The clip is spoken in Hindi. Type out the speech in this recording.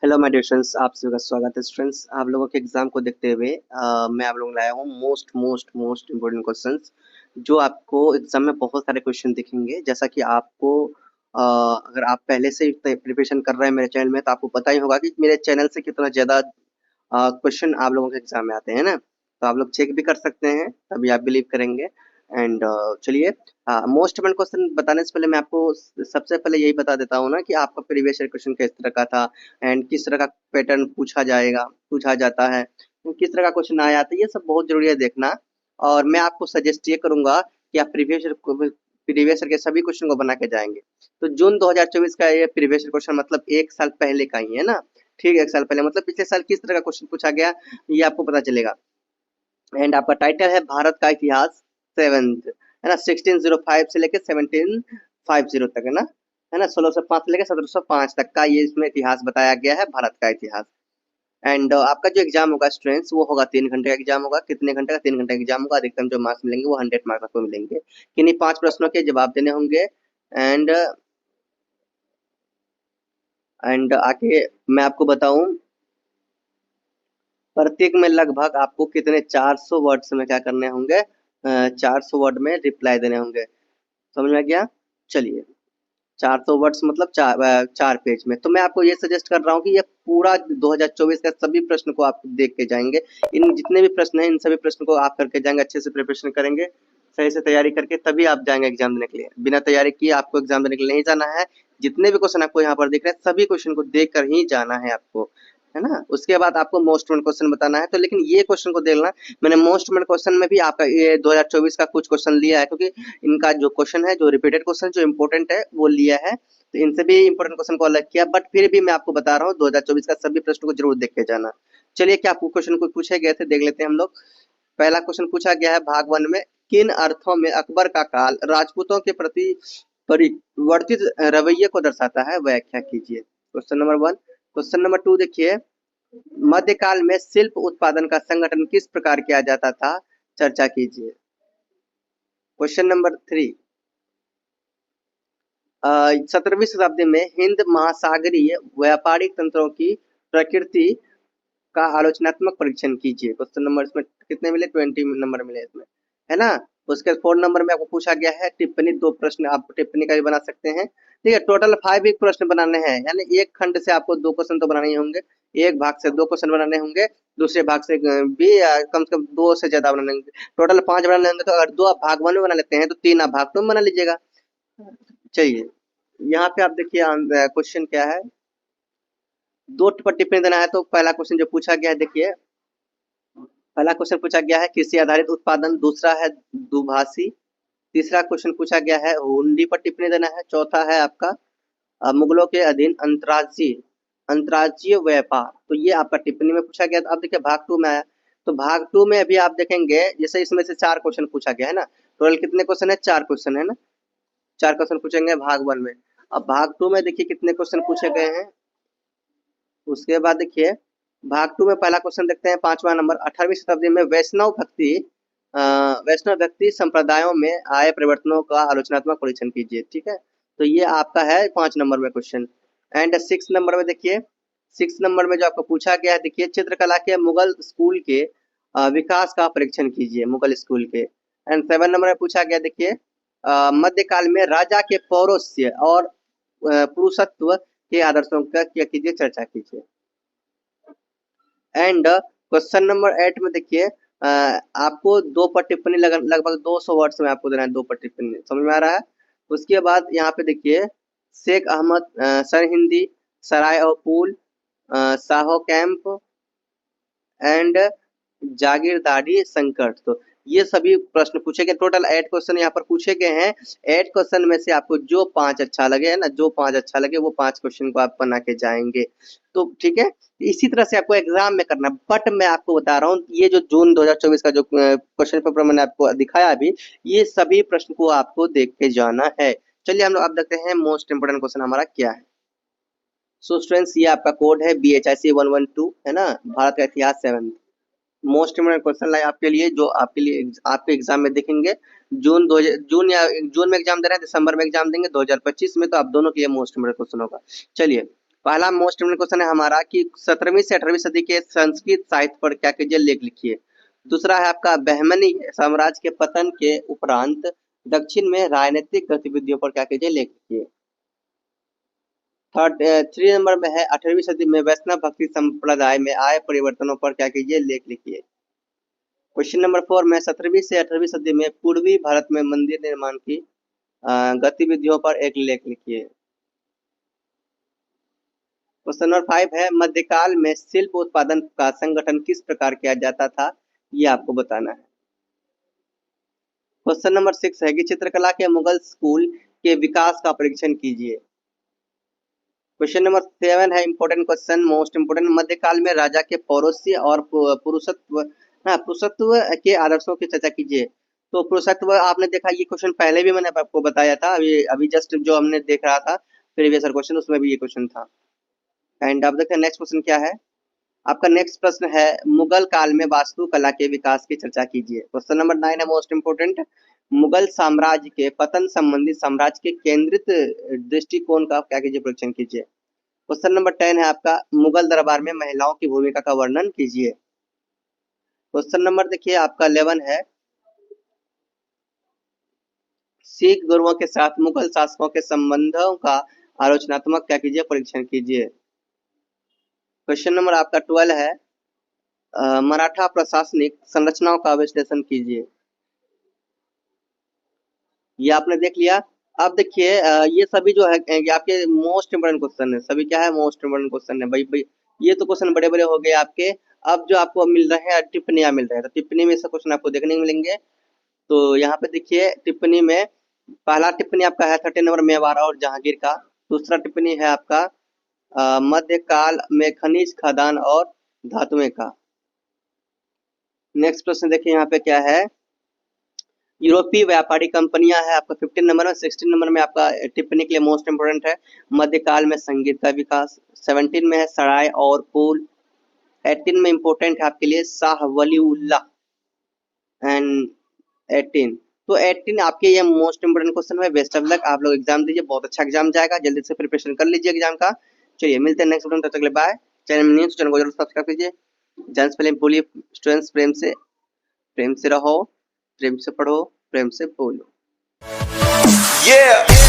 हेलो माय डियर फ्रेंड्स, आप सभी का स्वागत है। फ्रेंड्स, आप लोगों के एग्जाम को देखते हुए मैं आप लोगों को लाया हूँ most most most important questions जो आपको एग्जाम में बहुत सारे क्वेश्चन दिखेंगे। जैसा कि आपको अगर आप पहले से प्रिपरेशन कर रहे हैं मेरे चैनल में, तो आपको पता ही होगा कि मेरे चैनल से कितना ज़्यादा क्वेश्चन आप लोगों के एग्जाम में आते हैं ना। तो आप लोग चेक भी कर सकते हैं, तभी आप बिलीव करेंगे। एंड चलिए, मोस्ट इम्पोर्टेंट क्वेश्चन बताने से पहले मैं आपको सबसे पहले यही बता देता हूँ ना कि आपका प्रीवियस ईयर क्वेश्चन किस तरह का था एंड किस तरह का पैटर्न पूछा जाता है, किस तरह का क्वेश्चन आया, तो ये सब बहुत जरूरी है देखना। और मैं आपको सजेस्ट ये करूंगा कि आप प्रीवियस ईयर के सभी क्वेश्चन को बना के जाएंगे। तो जून 2024 का ये प्रीवियस ईयर क्वेश्चन मतलब एक साल पहले का ही है ना। ठीक है, एक साल पहले मतलब पिछले साल किस तरह का क्वेश्चन पूछा गया ये आपको पता चलेगा। एंड आपका टाइटल है भारत का इतिहास सेवेंथ, है ना। 1605 से लेकर 1750 तक, है ना 1605 से लेकर 1705 तक का ये इसमें इतिहास बताया गया है, भारत का इतिहास। एंड आपका जो एग्जाम होगा स्टूडेंट्स, वो होगा 3 घंटे का एग्जाम होगा। कितने घंटे का? 3 घंटे का एग्जाम होगा। अधिकतम जो मार्क्स मिलेंगे वो 100 मार्क्स आपको मिलेंगे। किन्हीं 5 प्रश्नों के जवाब देने होंगे। एंड आगे मैं आपको बताऊं, प्रत्येक में लगभग आपको कितने 400 वर्ड्स में क्या करने होंगे, 400 वर्ड में रिप्लाई देने होंगे। समझ में आ गया? चलिए, 400 वर्ड्स मतलब 4 पेज में। तो मैं आपको ये सजेस्ट कर रहा हूँ कि ये पूरा 2024 का सभी प्रश्न को आप देख के जाएंगे। इन जितने भी प्रश्न हैं, इन सभी प्रश्न को आप करके जाएंगे, अच्छे से प्रिपरेशन करेंगे, सही से तैयारी करके तभी आप जाएंगे एग्जाम देने के लिए। बिना तैयारी किए आपको एग्जाम देने के लिए नहीं जाना है। जितने भी क्वेश्चन आपको यहाँ पर दिख रहे हैं, सभी क्वेश्चन को देख कर ही जाना है आपको, है ना। उसके बाद आपको मोस्ट इम्पोर्टेंट क्वेश्चन बताना है। तो लेकिन ये क्वेश्चन को देखना, मैंने मोस्ट इम्पोर्टेंट क्वेश्चन में भी आपका ये 2024 का कुछ क्वेश्चन लिया है, क्योंकि इनका जो क्वेश्चन है, जो रिपीटेड क्वेश्चन जो इम्पोर्टेंट है वो लिया है। तो इनसे भी इम्पोर्टेंट क्वेश्चन को अलग किया, बट फिर भी मैं आपको बता रहा हूँ 2024 का सभी प्रश्न को जरूर देख के जाना। चलिए, क्या आपको क्वेश्चन को पूछे गए थे देख लेते हैं हम लोग। पहला क्वेश्चन पूछा गया है भाग 1 में, किन अर्थों में अकबर का काल राजपूतों के प्रति परिवर्तित रवैये को दर्शाता है, व्याख्या कीजिए। Question number 1। क्वेश्चन नंबर 2 देखिए, मध्यकाल में शिल्प उत्पादन का संगठन किस प्रकार किया जाता था, चर्चा कीजिए। क्वेश्चन नंबर 3, 17वीं शताब्दी में हिंद महासागरीय व्यापारिक तंत्रों की प्रकृति का आलोचनात्मक परीक्षण कीजिए। क्वेश्चन नंबर इसमें कितने मिले? 20 नंबर मिले इसमें, है ना। उसके 4 नंबर में आपको पूछा गया है टिप्पणी, 2 प्रश्न आप टिप्पणी का भी बना सकते हैं। ठीक है, टोटल 5 ही प्रश्न बनाने हैं, यानी एक खंड से आपको 2 क्वेश्चन तो बनाने ही होंगे। एक भाग से 2 क्वेश्चन बनाने होंगे, दूसरे भाग से भी कम से कम 2 से ज्यादा बनाने होंगे। टोटल 5 बनाने होंगे। तो अगर 2 आप भाग 1 में बना लेते हैं, तो 3 आप भाग 2 में बना लीजिएगा। चलिए, यहाँ पे आप देखिए क्वेश्चन क्या है। 2 पर टिप्पणी देना है। तो पहला क्वेश्चन जो पूछा गया है देखिए, पहला क्वेश्चन पूछा गया है कृषि आधारित उत्पादन, दूसरा है दुभाषी, तीसरा क्वेश्चन पूछा गया है हुंडी पर टिप्पणी देना है, चौथा है आपका मुगलों के अधीन अंतर्राज्यीय अंतर्राज्यीय व्यापार। तो ये आपका टिप्पणी में पूछा गया। तो अब देखिए भाग 2 में आया। तो भाग 2 में अभी आप देखेंगे, जैसे इसमें से 4 क्वेश्चन पूछा गया है ना। टोटल कितने क्वेश्चन है? 4 क्वेश्चन है ना। 4 क्वेश्चन पूछेंगे भाग 1 में। अब भाग 2 में देखिए कितने क्वेश्चन पूछे गए हैं। उसके बाद देखिए भाग 2 में पहला क्वेश्चन देखते हैं, 5वां नंबर, 18वीं शताब्दी में वैष्णव भक्ति संप्रदायों में आए परिवर्तनों का आलोचनात्मक परीक्षण कीजिए। ठीक है, तो ये आपका है 5 नंबर में क्वेश्चन। एंड 6 नंबर में देखिए, 6 नंबर में जो आपको पूछा गया है देखिए, चित्रकला के मुगल स्कूल के विकास का परीक्षण कीजिए, मुगल स्कूल के। एंड 7 नंबर में पूछा गया देखिए, मध्यकाल में राजा के पौरुषस्य और पुरुषत्व के आदर्शों का क्या कीजिए, चर्चा कीजिए। एंड क्वेश्चन नंबर 8 में देखिए, आपको 2 पर टिप्पणी लगभग 200 वर्ड्स में आपको देना है। 2 पर टिप्पणी, समझ में आ रहा है। उसके बाद यहाँ पे देखिए, शेख अहमद सरहिंदी, सराय और पुल, साहो कैंप एंड जागीरदारी संकट। तो ये सभी प्रश्न पूछे गए। टोटल 8 क्वेश्चन यहाँ पर पूछे गए हैं। 8 क्वेश्चन में से आपको जो 5 अच्छा लगे, है ना, जो 5 अच्छा लगे वो 5 क्वेश्चन को आप बना के जाएंगे। तो ठीक है, इसी तरह से आपको एग्जाम में करना। बट मैं आपको बता रहा हूँ, ये जो जून 2024 का जो क्वेश्चन पेपर मैंने आपको दिखाया अभी, ये सभी प्रश्न को आपको देख के जाना है। चलिए हम लोग अब देखते हैं मोस्ट इंपोर्टेंट क्वेश्चन हमारा क्या है। सो स्टूडेंट्स, ये आपका कोड है BHIC 112, है ना, भारत का इतिहास 7। मोस्ट इम्पोर्टेंट क्वेश्चन लाए आपके लिए, जो आपके लिए आपके एग्जाम में दिखेंगे। जून या जून में एग्जाम दे रहे हैं, दिसंबर में एग्जाम देंगे 2025 में, तो आप दोनों के लिए मोस्ट इम्पोर्टेंट क्वेश्चन होगा। चलिए, पहला मोस्ट इम्पोर्टेंट क्वेश्चन है हमारा कि 17वीं से 18वीं सदी के संस्कृत साहित्य पर क्या कीजिए, लेख लिखिए। दूसरा है आपका बहमनी साम्राज्य के पतन के उपरांत दक्षिण में राजनीतिक गतिविधियों पर क्या कीजिए, लेख लिखिए। थर्ड 3 नंबर में है 18वीं सदी में वैष्णव भक्ति संप्रदाय में आए परिवर्तनों पर क्या कीजिए, लेख लिखिए। क्वेश्चन नंबर 4 में 17वीं से 18वीं सदी में पूर्वी भारत में मंदिर निर्माण की गतिविधियों पर एक लेख लिखिए। क्वेश्चन नंबर 5 है मध्यकाल में शिल्प उत्पादन का संगठन किस प्रकार किया जाता था, ये आपको बताना है। क्वेश्चन नंबर 6 है कि चित्रकला के मुगल स्कूल के विकास का परीक्षण कीजिए। क्वेश्चन नंबर 7 है इंपॉर्टेंट क्वेश्चन, मोस्ट इंपोर्टेंट, मध्यकाल में राजा के पौरुषी और पुरुषत्व के आदर्शों की चर्चा कीजिए। तो पुरुषत्व आपने देखा, ये क्वेश्चन पहले भी मैंने आपको बताया था, अभी जस्ट जो हमने देख रहा था प्रीवियस क्वेश्चन, उसमें भी ये क्वेश्चन था। एंड अब देखते हैं नेक्स्ट क्वेश्चन क्या है। आपका नेक्स्ट प्रश्न है मुगल काल में वास्तुकला के विकास की चर्चा कीजिए। क्वेश्चन नंबर 9 है मोस्ट इंपोर्टेंट, मुगल साम्राज्य के पतन संबंधी साम्राज्य के केंद्रित दृष्टिकोण का क्या कीजिए, परीक्षण कीजिए। क्वेश्चन नंबर 10 है आपका मुगल दरबार में महिलाओं की भूमिका का वर्णन कीजिए। क्वेश्चन नंबर देखिए आपका 11 है सिख गुरुओं के साथ मुगल शासकों के संबंधों का आलोचनात्मक क्या कीजिए, परीक्षण कीजिए। क्वेश्चन नंबर आपका 12 है मराठा प्रशासनिक संरचनाओं का विश्लेषण कीजिए। ये आपने देख लिया। अब देखिए ये सभी जो है ये आपके मोस्ट इम्पोर्टेंट क्वेश्चन है, सभी क्या है, मोस्ट इम्पोर्टेंट क्वेश्चन है भाई। ये तो क्वेश्चन बड़े बड़े हो गए आपके। अब जो आपको मिल रहे हैं टिप्पणियां मिल रहे हैं, तो टिप्पणी में से क्वेश्चन आपको देखने को मिलेंगे। तो यहाँ पे देखिए टिप्पणी में पहला टिप्पणी आपका है 13 नंबर मेवाड़ा और जहांगीर का। दूसरा टिप्पणी है आपका मध्यकाल में खनिज खदान और धातुएं का। नेक्स्ट प्रश्न देखिए यहाँ पे क्या है, यूरोपीय व्यापारी कंपनियां है आपका 15 नंबर में। 16 नंबर में आपका टिप्पणी के लिए मोस्ट इंपोर्टेंट है मध्यकाल में संगीत का विकास। 17 में है सराय और पुल। 18 में इंपोर्टेंट है आपके लिए शाह वलीउल्लाह एंड 18। तो 18 आपके ये मोस्ट इंपोर्टेंट क्वेश्चन है। बेस्ट ऑफ लक, आप लोग एग्जाम दीजिए, बहुत अच्छा एग्जाम जाएगा, जल्दी से प्रिपरेशन कर लीजिए एग्जाम का। चलिए मिलते हैं नेक्स्ट वीडियो में, तब तक के लिए बाय। चैनल में न्यू चैनल को जरूर सब्सक्राइब कीजिए। जन्स प्रेम बोलिए स्टूडेंट्स, प्रेम से रहो, प्रेम से पढ़ो, प्रेम से बोलो। Yeah.